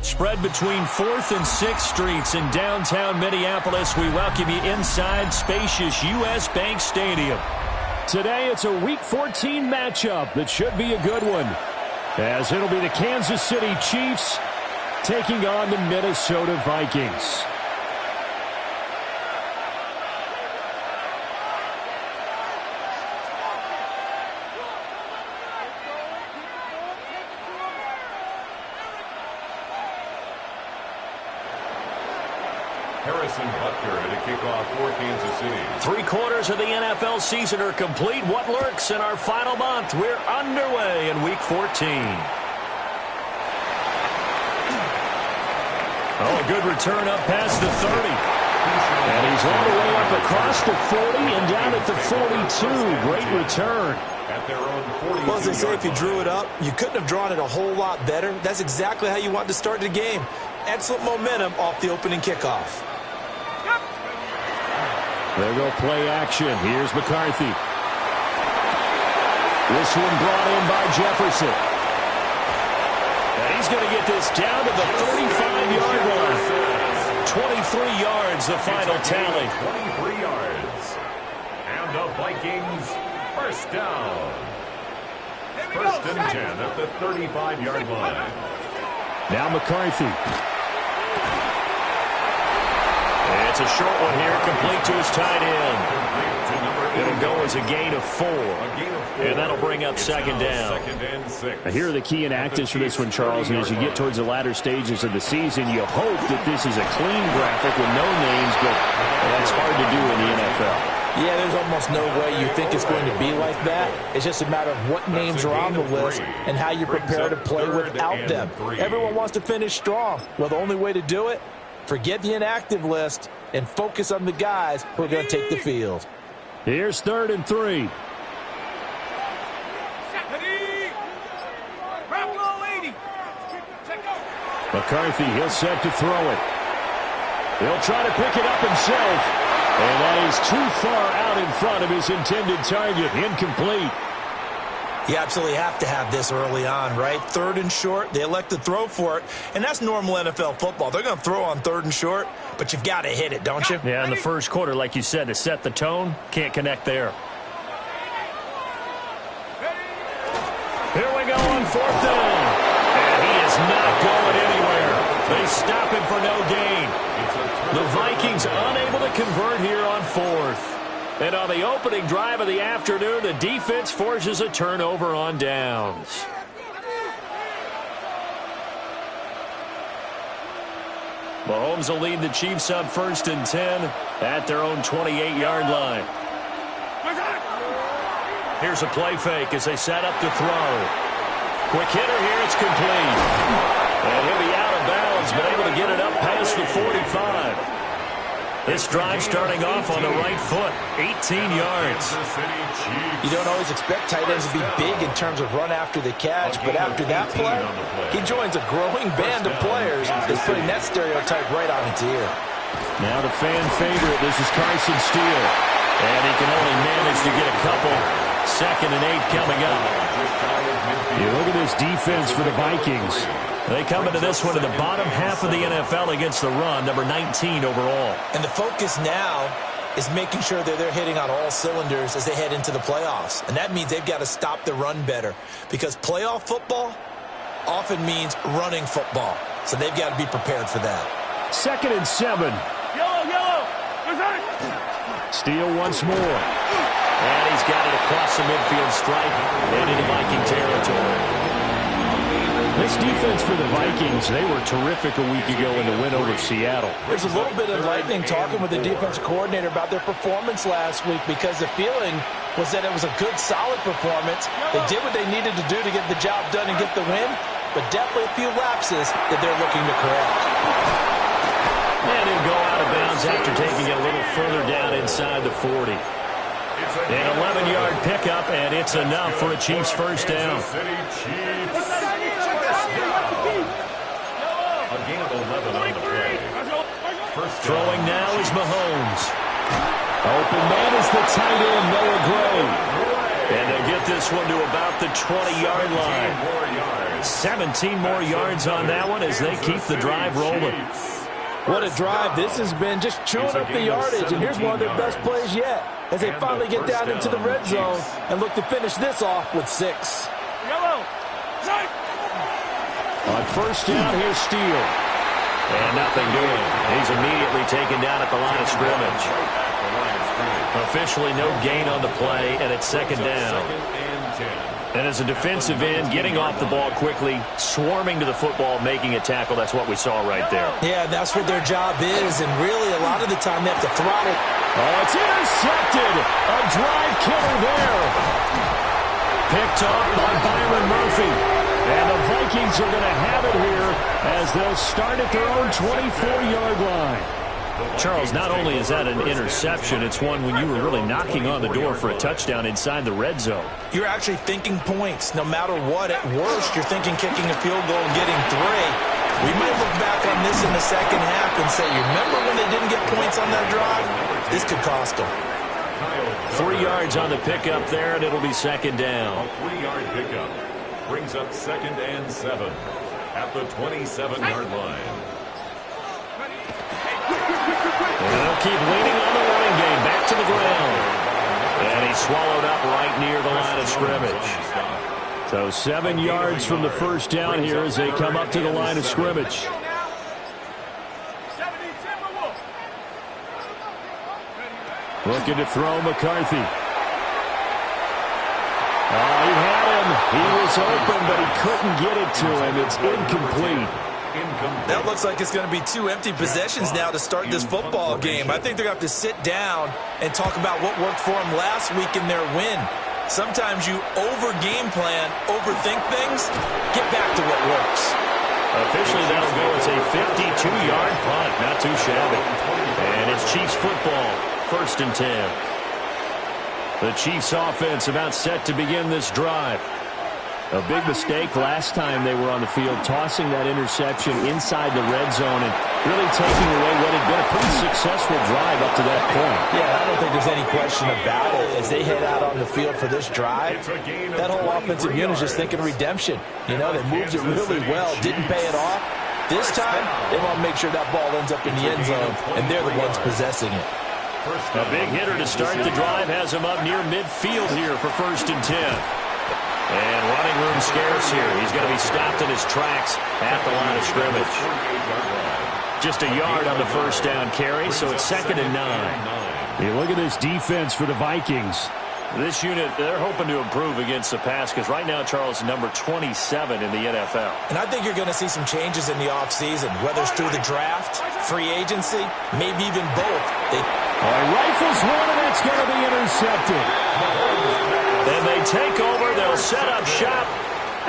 Spread between 4th and 6th Streets in downtown Minneapolis. We welcome you inside spacious U.S. Bank Stadium. Today it's a Week 14 matchup that should be a good one, as it'll be the Kansas City Chiefs taking on the Minnesota Vikings. To kick off for Kansas City. 3/4 of the NFL season are complete. What lurks in our final month? We're underway in Week 14. Oh, a good return up past the 30. And he's all the way up across the 40 and down at the 42. Great return. At their own 42. Well, as they say, if you drew it up, you couldn't have drawn it a whole lot better. That's exactly how you want to start the game. Excellent momentum off the opening kickoff. There go play action. Here's McCarthy. This one brought in by Jefferson. And he's going to get this down to the 35-yard line. 23 yards, the final tally. 23 yards. And the Vikings, first down. First and 10 at the 35-yard line. Now McCarthy. It's a short one here, complete to his tight end. It'll go as a gain of 4. And that'll bring up second down. Now, here are the key inactives for this one, Charles. And as you get towards the latter stages of the season, you hope that this is a clean graphic with no names, but that's hard to do in the NFL. Yeah, there's almost no way you think it's going to be like that. It's just a matter of what names are on the list and how you prepare to play without them. Everyone wants to finish strong. Well, the only way to do it, forget the inactive list and focus on the guys who are going to take the field. Here's 3rd and 3. McCarthy, he'll set to throw it. He'll try to pick it up himself. And that is too far out in front of his intended target. Incomplete. You absolutely have to have this early on, right? 3rd and short, they elect to throw for it, and that's normal NFL football. They're going to throw on 3rd and short, but you've got to hit it, don't you? Yeah, in the first quarter, like you said, to set the tone, can't connect there. Here we go on 4th down, and he is not going anywhere. They stop him for no gain. The Vikings unable to convert here on 4th. And on the opening drive of the afternoon, the defense forces a turnover on downs. Mahomes will lead the Chiefs up 1st and 10 at their own 28-yard line. Here's a play fake as they set up to throw. Quick hitter here, it's complete. And he'll be out of bounds, but able to get it up past the 45. This drive starting off on the right foot, 18 yards. You don't always expect tight ends to be big in terms of run after the catch, but after that play, he joins a growing band of players that's putting that stereotype right on its ear. Now the fan favorite, this is Carson Steele. And he can only manage to get a couple. 2nd and 8 coming up. You look at this defense for the Vikings. They come into this one in the bottom half of the NFL against the run, number 19 overall. And the focus now is making sure that they're hitting on all cylinders as they head into the playoffs. And that means they've got to stop the run better, because playoff football often means running football. So they've got to be prepared for that. 2nd and 7. Yellow. Steele once more. And he's got it across the midfield stripe and into Viking territory. This defense for the Vikings, they were terrific a week ago in the win over Seattle. There's a little bit of lightning talking with the defensive coordinator about their performance last week, because the feeling was that it was a good, solid performance. They did what they needed to do to get the job done and get the win, but definitely a few lapses that they're looking to correct. And he'll go out of bounds after taking it a little further down inside the 40. An 11-yard pickup, and it's enough for a Chiefs first down. A gain of 11 on the play. Throwing now is Mahomes. Open man is the tight end, Noah Gray. And they'll get this one to about the 20-yard line. 17 more yards on that one as they keep the drive rolling. What a drive. This has been just chewing up the yardage, and here's one of their best plays yet as they finally get down into the red zone and look to finish this off with 6. On first down, here's Steele. And nothing doing. He's immediately taken down at the line of scrimmage. Officially no gain on the play, and it's second down. And as a defensive end, getting off the ball quickly, swarming to the football, making a tackle, that's what we saw right there. Yeah, that's what their job is, and really a lot of the time they have to throttle. Oh, it's intercepted. A drive killer there. Picked off by Byron Murphy. And the Vikings are going to have it here as they'll start at their own 24-yard line. Charles, not only is that an interception, it's one when you were really knocking on the door for a touchdown inside the red zone. You're actually thinking points. No matter what, at worst, you're thinking kicking a field goal and getting 3. We might look back on this in the second half and say, you remember when they didn't get points on that drive? This could cost them. 3 yards on the pickup there, and it'll be second down. A 3-yard pickup brings up 2nd and 7 at the 27-yard line. And they'll keep leaning on the running game. Back to the ground. And he's swallowed up right near the line of scrimmage. So 7 yards from the first down here as they come up to the line of scrimmage. Looking to throw McCarthy. Oh, he had him. He was open, but he couldn't get it to him. It's incomplete. That looks like it's going to be 2 empty possessions now to start this football game. I think they're going to have to sit down and talk about what worked for them last week in their win. Sometimes you over-game plan, overthink things, get back to what works. Officially, that'll go as a 52-yard punt. Not too shabby. And it's Chiefs football, 1st and 10. The Chiefs offense about set to begin this drive. A big mistake last time they were on the field, tossing that interception inside the red zone and really taking away what had been a pretty successful drive up to that point. Yeah, I don't think there's any question about it. As they head out on the field for this drive, that whole offensive unit is just thinking redemption. You know, they moved it really well, didn't pay it off. This time, they want to make sure that ball ends up in the end zone, and they're the ones possessing it. A big hitter to start the drive has him up near midfield here for 1st and 10. And running room scarce here. He's going to be stopped in his tracks at the line of scrimmage. Just a yard on the first down carry, so it's 2nd and 9. Hey, look at this defense for the Vikings. This unit, they're hoping to improve against the pass because right now Charles is number 27 in the NFL. And I think you're going to see some changes in the offseason, whether it's through the draft, free agency, maybe even both. Rifles one, and that's going to be intercepted. Then they take over. They'll set up shop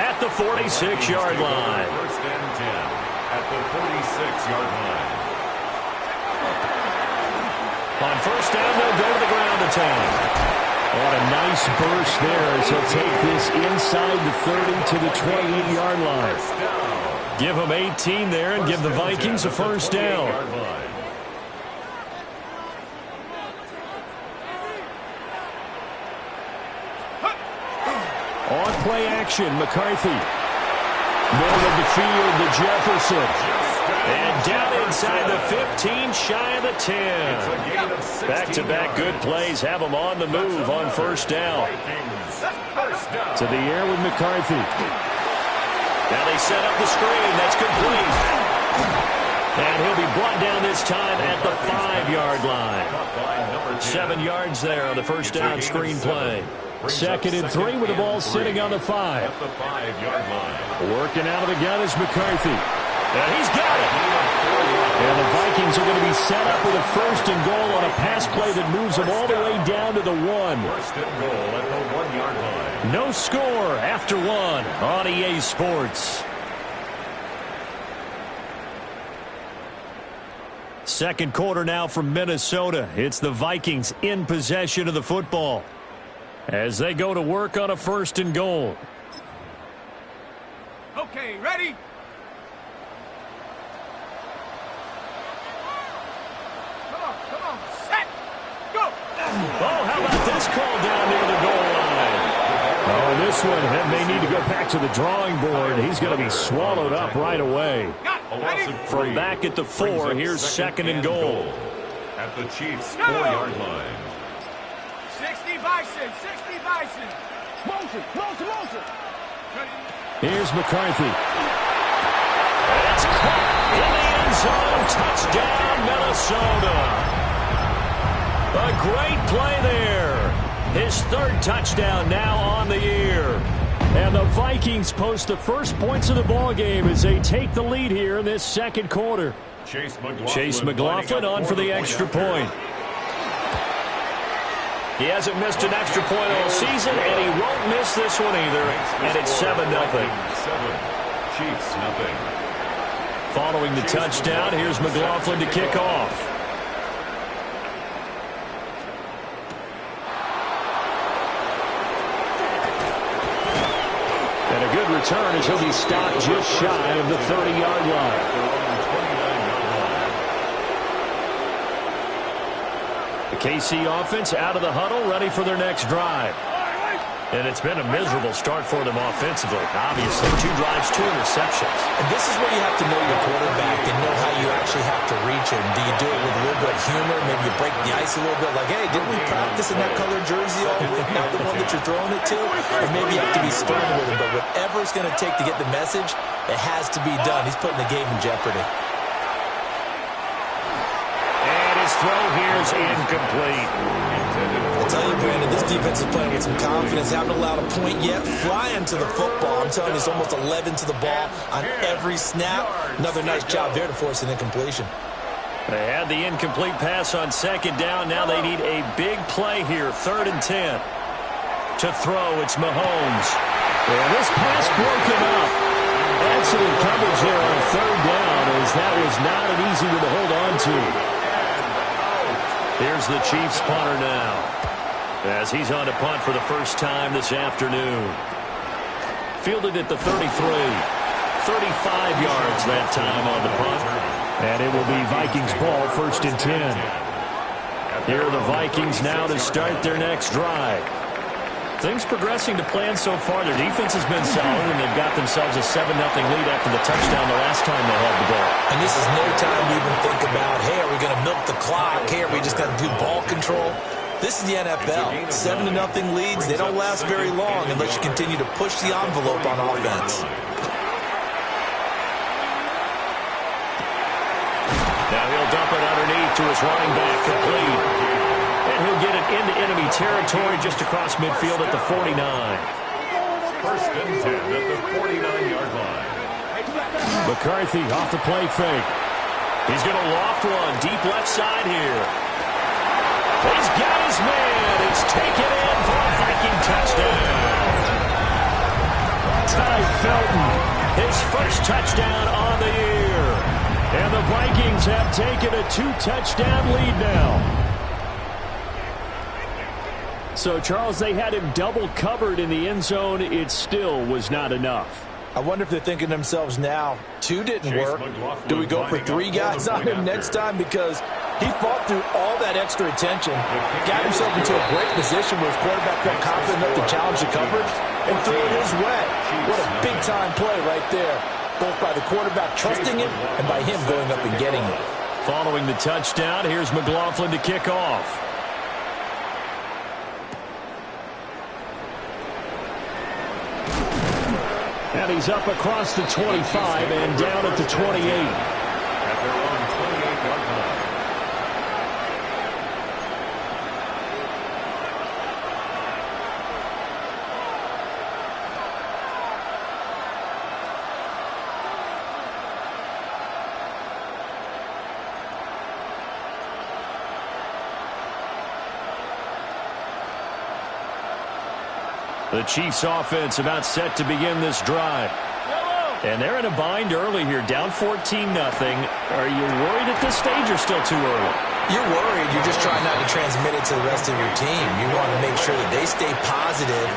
at the 46-yard line. 1st and 10 at the 46-yard line. On first down, they'll go to the ground attack. What a nice burst there as he'll take this inside the 30 to the 28-yard line. Give them 18 there and give the Vikings a first down. On play action, McCarthy. Middle of the field to Jefferson. And down inside the 15, shy of the 10. Back-to-back good plays have them on the move on first down. To the air with McCarthy. Now they set up the screen. That's complete. And he'll be brought down this time at the 5-yard line. 7 yards there on the first down screen play. 2nd and 3 with the ball sitting on the 5. Working out of the gun is McCarthy. And he's got it. And the Vikings are going to be set up with a 1st and goal on a pass play that moves them all the way down to the 1. 1st and goal at the 1-yard line. No score after 1 on EA Sports. Second quarter now from Minnesota. It's the Vikings in possession of the football as they go to work on a 1st and goal. Okay, ready? Come on, set, go! Oh, how about this call down near the goal line? this one and may need to go back to the drawing board. He's going to be swallowed up right away. From back at the 4, here's second and goal. At the Chiefs' 4-yard line. 60 Bison, 60 Bison. Motion. Here's McCarthy. It's caught in the end zone. Touchdown, Minnesota. A great play there. His third touchdown now on the year. And the Vikings post the first points of the ballgame as they take the lead here in this second quarter. Chase McLaughlin on for the extra point. He hasn't missed an extra point all season, and he won't miss this one either. And it's 7-0. Chiefs, nothing. Following the touchdown, here's McLaughlin to kick off. And a good return as he'll be stopped just shy of the 30-yard line. The KC offense out of the huddle, ready for their next drive. And it's been a miserable start for them offensively. Obviously, 2 drives, 2 interceptions. And this is where you have to know your quarterback and know how you actually have to reach him. Do you do it with a little bit of humor? Maybe you break the ice a little bit like, hey, didn't we practice in that colored jersey all week? Not the one that you're throwing it to? Or maybe you have to be stern with him. But whatever it's going to take to get the message, it has to be done. He's putting the game in jeopardy. His throw here is incomplete. I tell you, Brandon, this defense is playing with some confidence. Haven't allowed a point yet. Flying to the football. I'm telling you, it's almost 11 to the ball on every snap. Another nice job there to force an incompletion. They had the incomplete pass on second down. Now they need a big play here. 3rd and 10. To throw, it's Mahomes. And this pass broken up. Excellent coverage there on 3rd down, as that was not an easy one to hold on to. Here's the Chiefs punter now, as he's on to punt for the first time this afternoon. Fielded at the 33. 35 yards that time on the punt. And it will be Vikings ball, 1st and 10. Here are the Vikings now to start their next drive. Things progressing to plan so far. Their defense has been solid, and they've got themselves a 7-0 lead after the touchdown the last time they had the ball. And this is no time to even think about, hey, are we going to milk the clock? Hey, are we just going to do ball control? This is the NFL. 7-0 leads, they don't last very long unless you continue to push the envelope on offense. Now he'll dump it underneath to his running back, complete. And he'll get it into enemy territory just across midfield at the 49. 1st and 10 at the 49-yard line. McCarthy off the play fake. He's going to loft one deep left side here. He's got his man. It's taken in for a Viking touchdown. Ty Felton, his first touchdown on the year. And the Vikings have taken a 2-touchdown lead now. So, Charles, they had him double covered in the end zone. It still was not enough. I wonder if they're thinking to themselves now, 2 didn't work. Do we go for 3 guys on him next time? Because he fought through all that extra attention, got himself into a great position where his quarterback felt confident enough to challenge the coverage and threw it his way. What a big-time play right there, both by the quarterback trusting him and by him going up and getting it. Following the touchdown, here's McLaughlin to kick off. And he's up across the 25 and down at the 28. At their own 28-yard line. The Chiefs offense about set to begin this drive. And they're in a bind early here, down 14-0. Are you worried at this stage or still too early? You're worried. You're just trying not to transmit it to the rest of your team. You want to make sure that they stay positive.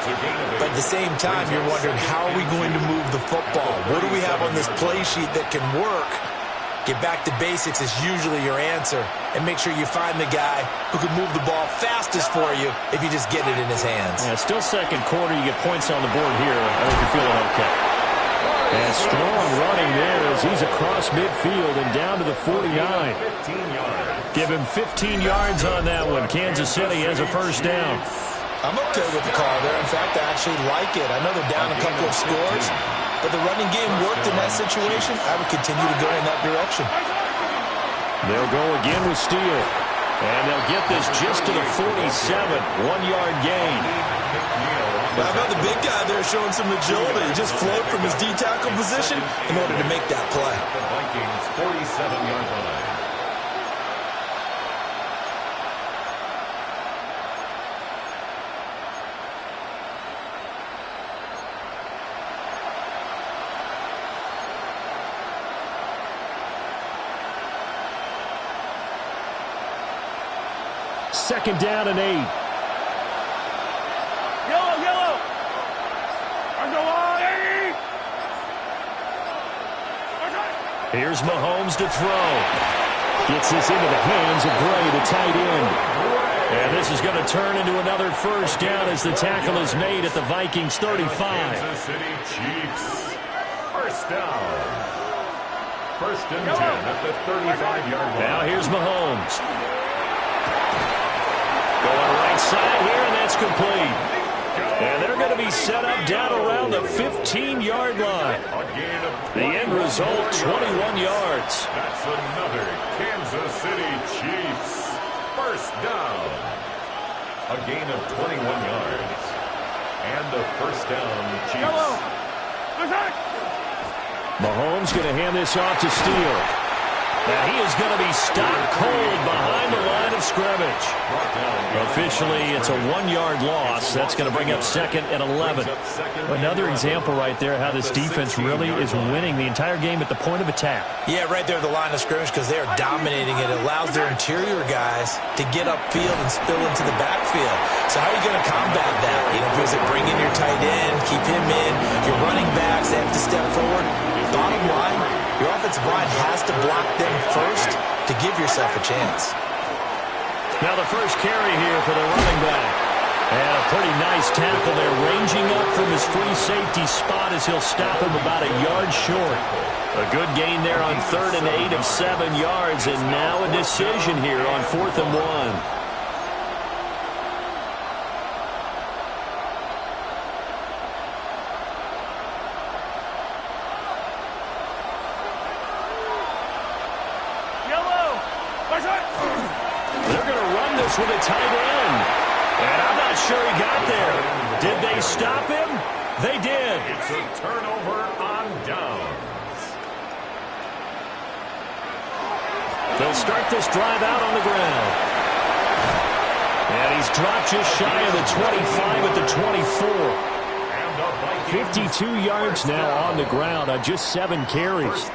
But at the same time, you're wondering, how are we going to move the football? What do we have on this play sheet that can work Get back to basics is usually your answer. And make sure you find the guy who can move the ball fastest for you if you just get it in his hands. Yeah, still second quarter. You get points on the board here. I think you're feeling okay. And strong running there as he's across midfield and down to the 49. Give him 15 yards on that one. Kansas City has a first down. I'm okay with the call there. In fact, I actually like it. I know they're down a couple of scores, but the running game worked in that situation. I would continue to go in that direction. They'll go again with Steele. And they'll get this just to the 47. 1-yard gain. How about the big guy there showing some agility? He just flowed from his D-tackle position in order to make that play. The Vikings 47-yard line. Second down and 8. Yellow, yellow. Here's Mahomes to throw. Gets this into the hands of Gray, the tight end. And this is going to turn into another first down as the tackle is made at the Vikings 35. Kansas City Chiefs. First down. First and 10 at the 35-yard line. Now here's Mahomes. Going right side here, and that's complete. And they're going to be set up down around the 15-yard line. The end result, 21 yards. That's another Kansas City Chiefs. First down. A gain of 21 yards. And a first down, Chiefs. Mahomes going to hand this off to Steele. Now he is going to be stopped cold behind the line of scrimmage. Officially, it's a 1-yard loss. That's going to bring up second and 11. Another example right there how this defense really is winning the entire game at the point of attack. Yeah, right there at the line of scrimmage because they are dominating it. It allows their interior guys to get upfield and spill into the backfield. So how are you going to combat that? You know, is it bring in your tight end, keep him in, your running backs, they have to step forward? Bottom line, your offensive line has to block them first to give yourself a chance. Now the first carry here for the running back. And a pretty nice tackle there, ranging up from his free safety spot as he'll stop him about a yard short. A good gain there on 3rd and 8 of 7 yards, and now a decision here on 4th and 1. With a tight end. And I'm not sure he got there. Did they stop him? They did. It's a turnover on downs. They'll start this drive out on the ground. And he's dropped just shy of the 25 at the 24. 52 yards now on the ground on just 7 carries.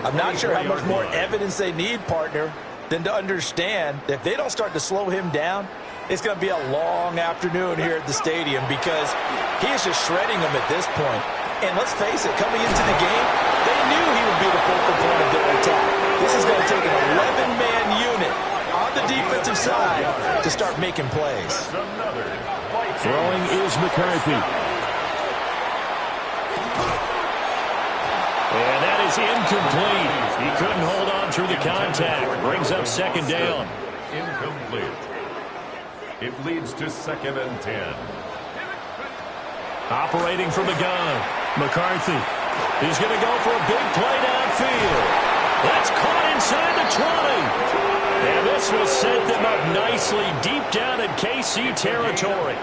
I'm not sure how much more evidence they need, partner, than to understand that if they don't start to slow him down, it's going to be a long afternoon here at the stadium because he is just shredding them at this point. And let's face it, coming into the game, they knew he would be the focal point of their attack. This is going to take an 11-man unit on the defensive side to start making plays. Throwing is McCarthy. And that is incomplete. He couldn't hold on through the contact. Brings up second down. Incomplete. It leads to 2nd and 10. Operating from the gun. McCarthy. He's going to go for a big play downfield. That's caught inside the 20. And this will set them up nicely deep down in KC territory.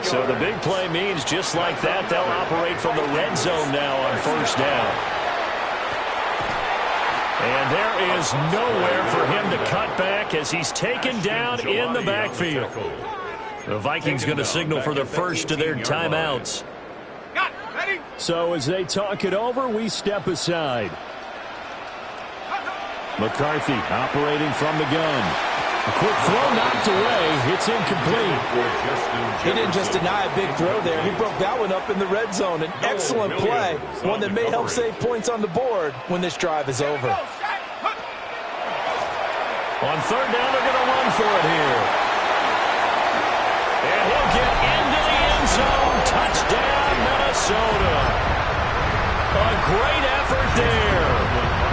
So the big play means just like that, they'll operate from the red zone now on first down. And there is nowhere for him to cut back as he's taken down in the backfield. The Vikings going to signal for the first of their timeouts. So as they talk it over, we step aside. McCarthy operating from the gun. A quick throw knocked away. It's incomplete. He didn't just deny a big throw there. He broke that one up in the red zone. An excellent play. One that may help save points on the board when this drive is over. On third down, they're going to run for it here. And he'll get into the end zone. Touchdown, Minnesota. A great effort there.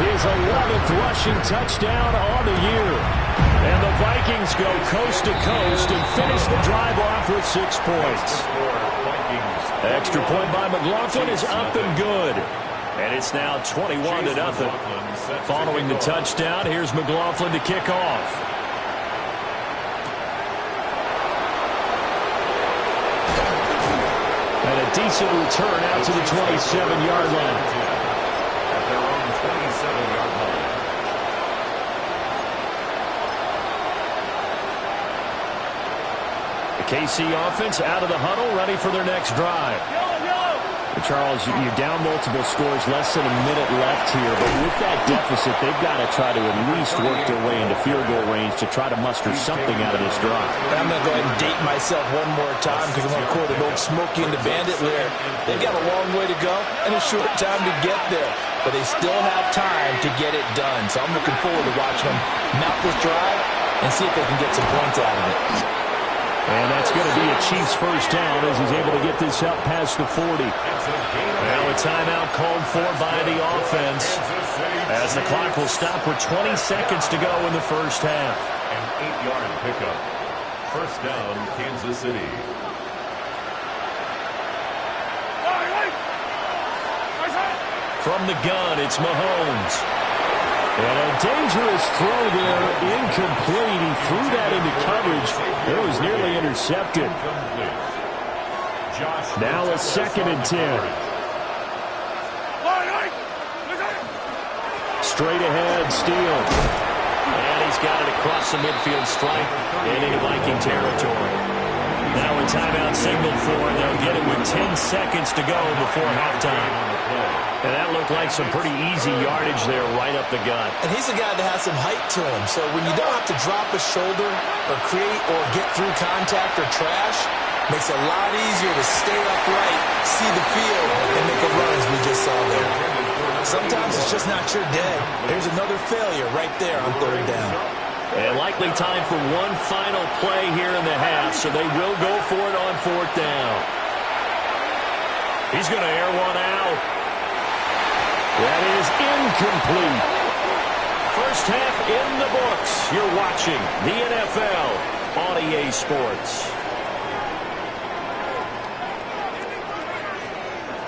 His 11th rushing touchdown on the year. And the Vikings go coast to coast and finish the drive off with 6 points. Extra point by McLaughlin is up and good. And it's now 21-0. Following the touchdown, here's McLaughlin to kick off. And a decent return out to the 27-yard line. At their own 27-yard line. The KC offense out of the huddle, ready for their next drive. Charles, you're down multiple scores, less than a minute left here, but with that deficit, they've got to try to at least work their way into field goal range to try to muster something out of this drive. I'm going to go ahead and date myself one more time because I'm going to quote an old Smokey and the Bandit lyric. They've got a long way to go and a short time to get there, but they still have time to get it done. So I'm looking forward to watching them mount this drive and see if they can get some points out of it. And that's going to be a Chiefs first down as he's able to get this up past the 40. Now a timeout called for by the offense as the clock will stop with 20 seconds to go in the first half. An 8-yard pickup. First down, Kansas City. From the gun, it's Mahomes. And a dangerous throw there, incomplete. He threw that into coverage. It was nearly intercepted. Now a 2nd and 10. Straight ahead, Steele. And he's got it across the midfield stripe and into Viking territory. Now a timeout signal for, and they'll get it with 10 seconds to go before halftime. And that looked like some pretty easy yardage there right up the gut. And he's a guy that has some height to him. So when you don't have to drop a shoulder or create or get through contact or trash, makes it a lot easier to stay upright, see the field, and make a run as we just saw there. Sometimes it's just not your day. There's another failure right there on third down. And likely time for one final play here in the half, so they will go for it on 4th down. He's going to air one out. That is incomplete. First half in the books. You're watching the NFL on EA Sports.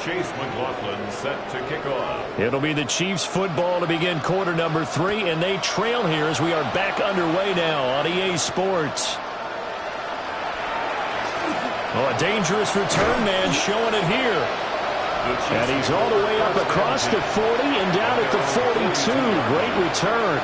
Chase McLaughlin set to kick off. It'll be the Chiefs football to begin quarter number 3, and they trail here as we are back underway now on EA Sports. Oh, a dangerous return man showing it here. And he's all the way up across the 40 and down at the 42. Great return.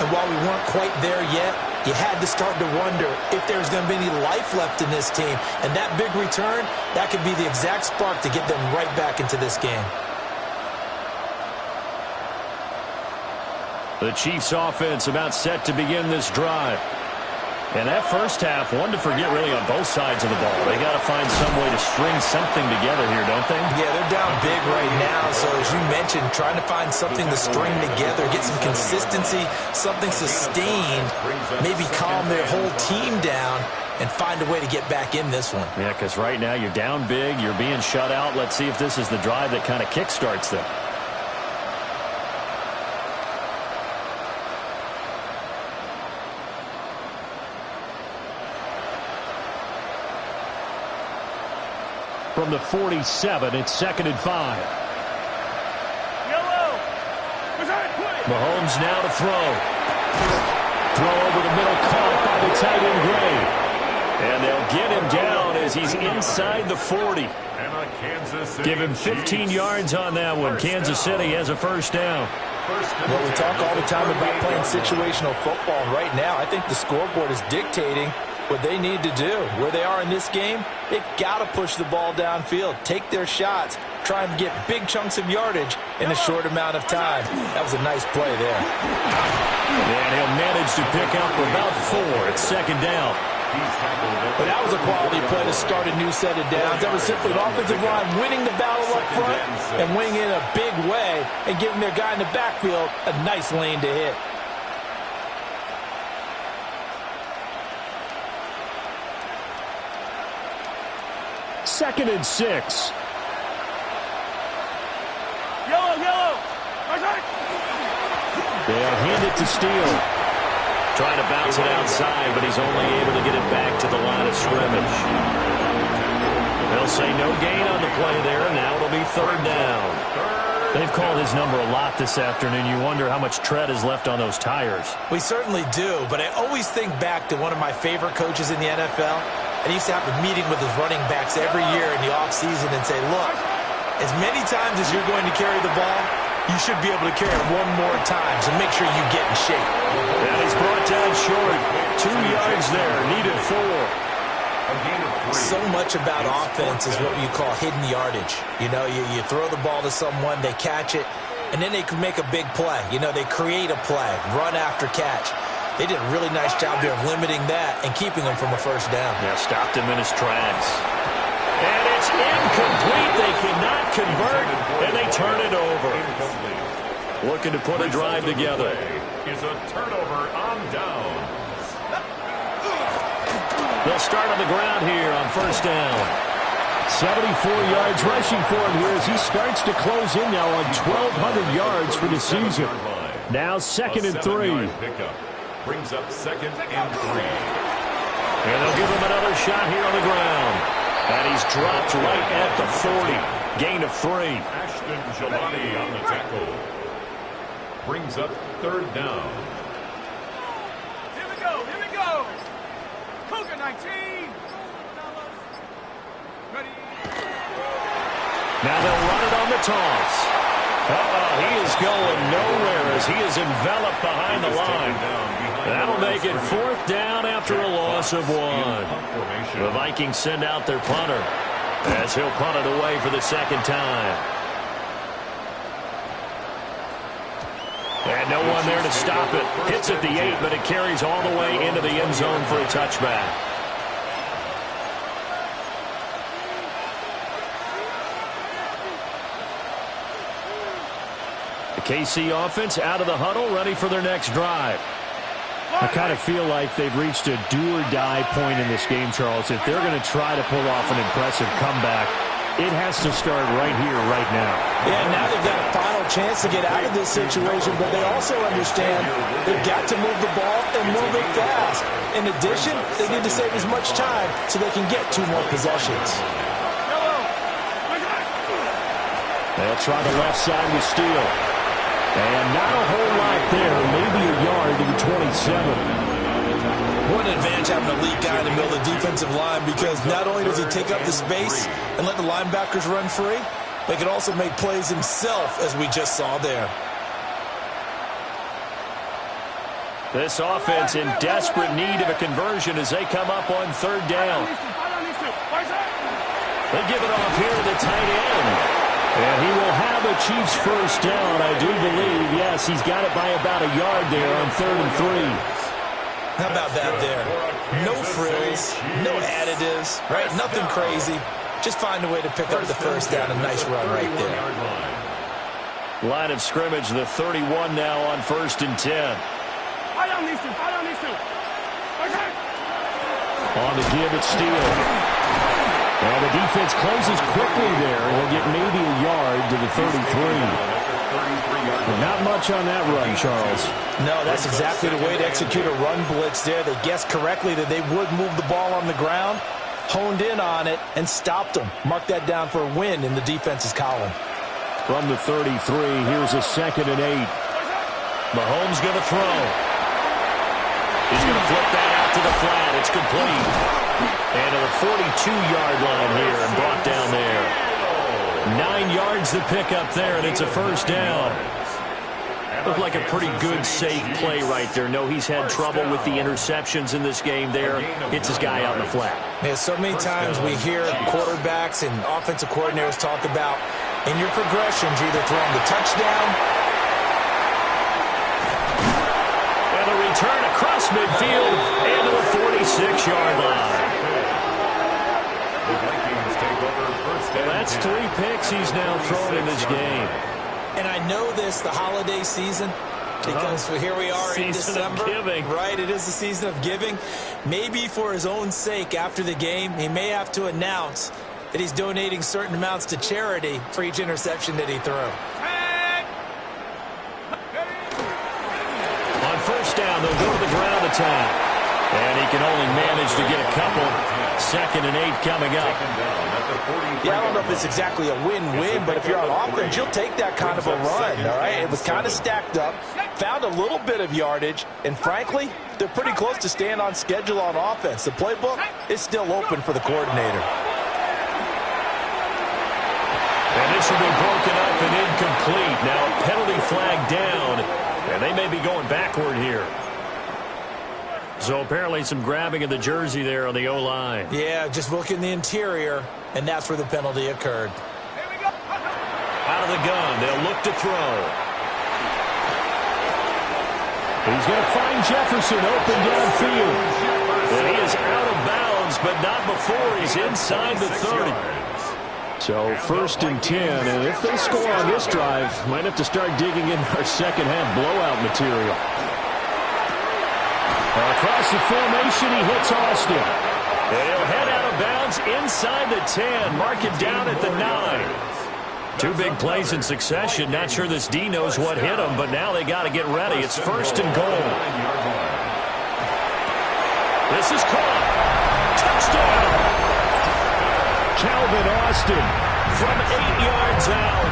And while we weren't quite there yet, you had to start to wonder if there's going to be any life left in this team. And that big return, that could be the exact spark to get them right back into this game. The Chiefs offense about set to begin this drive. And that first half, one to forget really on both sides of the ball. They got to find some way to string something together here, don't they? Yeah, they're down big right now. So as you mentioned, trying to find something to string together, get some consistency, something sustained, maybe calm their whole team down and find a way to get back in this one. Yeah, because right now you're down big, you're being shut out. Let's see if this is the drive that kind of kickstarts them. From the 47, it's 2nd and 5. Mahomes now to throw. Throw over the middle, caught by the tight end Gray. And they'll get him down as he's inside the 40. Give him 15 yards on that one. Kansas City has a first down. Well, we talk all the time about playing situational football. And right now, I think the scoreboard is dictating what they need to do. Where they are in this game, they've got to push the ball downfield, take their shots, try and get big chunks of yardage in a short amount of time. That was a nice play there. And he'll manage to pick up about 4. It's 2nd down. But that was a quality play to start a new set of downs. That was simply an offensive line winning the battle up front and winning in a big way and giving their guy in the backfield a nice lane to hit. 2nd and 6. Yellow. They'll hand it to Steele. Trying to bounce it outside, but he's only able to get it back to the line of scrimmage. They'll say no gain on the play there. Now it'll be 3rd down. They've called his number a lot this afternoon. You wonder how much tread is left on those tires. We certainly do, but I always think back to one of my favorite coaches in the NFL. And he used to have a meeting with his running backs every year in the offseason and say, look, as many times as you're going to carry the ball, you should be able to carry it one more time, so make sure you get in shape. And he's brought down short. 2 yards there, needed 4. So much about offense is what you call hidden yardage. You know, you throw the ball to someone, they catch it, and then they can make a big play. You know, they create a play, run after catch. They did a really nice job here of limiting that and keeping him from a 1st down. Yeah, stopped him in his tracks. And it's incomplete. They cannot convert, and they turn it over. Looking to put a drive together. Is a turnover on downs. They'll start on the ground here on 1st down. 74 yards rushing for him here as he starts to close in now on 1,200 yards for the season. Now 2nd and 3. Brings up 2nd and 3. And they'll give him another shot here on the ground. And he's dropped right at the 40. Gain of 3. Ashton Jelani on the tackle. Brings up 3rd down. Here we go. Cougar 19. Ready. Now they'll run it on the toss. He is going nowhere as he is enveloped behind the line. That'll make it 4th down after a loss of 1. The Vikings send out their punter as he'll punt it away for the 2nd time. And no one there to stop it. Hits at the 8, but it carries all the way into the end zone for a touchback. The KC offense out of the huddle, ready for their next drive. I kind of feel like they've reached a do-or-die point in this game, Charles. If they're going to try to pull off an impressive comeback, it has to start right here, right now. Yeah, now they've got a final chance to get out of this situation, but they also understand they've got to move the ball and move it fast. In addition, they need to save as much time so they can get 2 more possessions. They'll try the left side with Steele. And not a whole lot there, maybe a yard to the 27. What an advantage having a lead guy in the middle of the defensive line, because not only does he take up the space and let the linebackers run free, but he can also make plays himself, as we just saw there. This offense in desperate need of a conversion as they come up on 3rd down. They give it off here to the tight end. And he will have a Chiefs 1st down, I do believe. Yes, he's got it by about a yard there on 3rd and 3. How about that there? No frills, no additives, right? Nothing crazy. Just find a way to pick up the 1st down. A nice run right there. Line of scrimmage, the 31 now on 1st and 10. On the give, it's Steele. And the defense closes quickly there. He'll get maybe a yard to the 33. Not much on that run, Charles. No, that's exactly the way to execute a run blitz there. They guessed correctly that they would move the ball on the ground, honed in on it, and stopped them. Mark that down for a win in the defense's column. From the 33, here's a 2nd and 8. Mahomes going to throw. He's going to flip that out to the flat. It's complete. And to the 42-yard line here and brought down there. 9 yards to pick up there, and it's a 1st down. Looked like a pretty good, safe play right there. No, he's had trouble with the interceptions in this game there. Hits his guy out in the flat. Yeah, so many times we hear quarterbacks and offensive coordinators talk about, in your progressions, you're either throwing the touchdown. And a return across midfield and to the 46-yard line. Well, that's 3 picks he's now thrown in this game. And I know this, the holiday season, because here we are in December. Giving. Right, it is the season of giving. Maybe for his own sake after the game, he may have to announce that he's donating certain amounts to charity for each interception that he threw. On first down, they'll go to the ground attack. And he can only manage to get a couple. 2nd and 8 coming up. Yeah, I don't know if it's exactly a win-win, but if you're on offense, you'll take that kind of a run, all right? It was kind of stacked up, found a little bit of yardage, and frankly, they're pretty close to staying on schedule on offense. The playbook is still open for the coordinator. And this will be broken up and incomplete. Now a penalty flag down, and they may be going backward here. So apparently some grabbing of the jersey there on the O-line. Yeah, just look in the interior, and that's where the penalty occurred. Out of the gun, they'll look to throw. He's going to find Jefferson open downfield. And he is out of bounds, but not before he's inside the 30. So 1st and 10, and if they score on this drive, might have to start digging in our second half blowout material. Across the formation, he hits Austin. And he'll head out of bounds inside the 10. Mark it down at the 9. 2 big plays in succession. Not sure this D knows what hit him, but now they got to get ready. It's 1st and goal. This is caught. Touchdown. Calvin Austin from 8 yards out.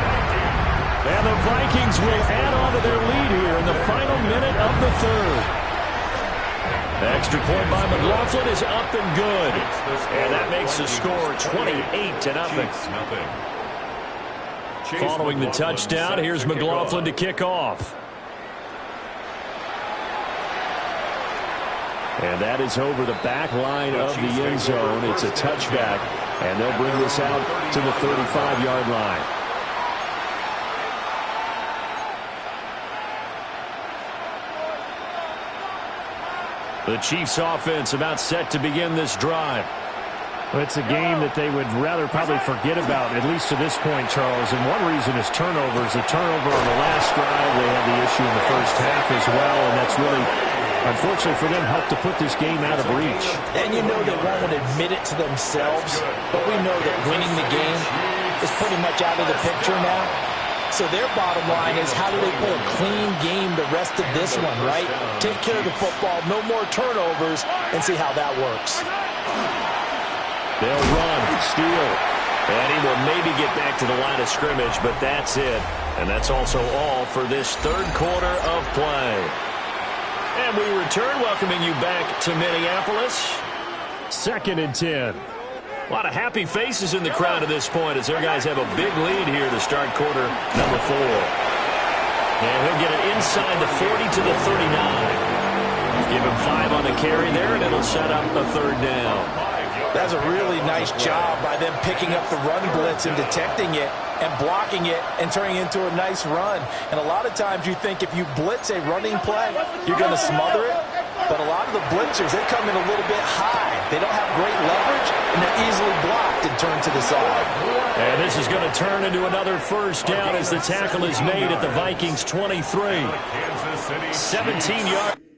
And the Vikings will add on to their lead here in the final minute of the 3rd. Extra point by McLaughlin is up and good. And that makes the score 28-0. Following the touchdown, here's McLaughlin to kick off. And that is over the back line of the end zone. It's a touchback, and they'll bring this out to the 35-yard line. The Chiefs offense about set to begin this drive. Well, it's a game that they would rather probably forget about, at least to this point, Charles. And one reason is turnovers. The turnover on the last drive, they had the issue in the first half as well, and that's really, unfortunately for them, helped to put this game out of reach. And you know they won't admit it to themselves, but we know that winning the game is pretty much out of the picture now. So their bottom line is, how do they play a clean game the rest of this one, right? Take care of the football, no more turnovers, and see how that works. They'll run, steal, and he will maybe get back to the line of scrimmage, but that's it. And that's also all for this 3rd quarter of play. And we return, welcoming you back to Minneapolis. 2nd and 10. A lot of happy faces in the crowd at this point as their guys have a big lead here to start quarter number 4. And he'll get it inside the 40 to the 39. Give him 5 on the carry there, and it'll set up a 3rd down. That's a really nice job by them picking up the run blitz and detecting it and blocking it and turning it into a nice run. And a lot of times you think if you blitz a running play, you're going to smother it. But a lot of the blitzers, they come in a little bit high. They don't have great leverage, and they're easily blocked and turned to the side. And this is going to turn into another 1st down as the tackle is made at the Vikings 23. 17 yards.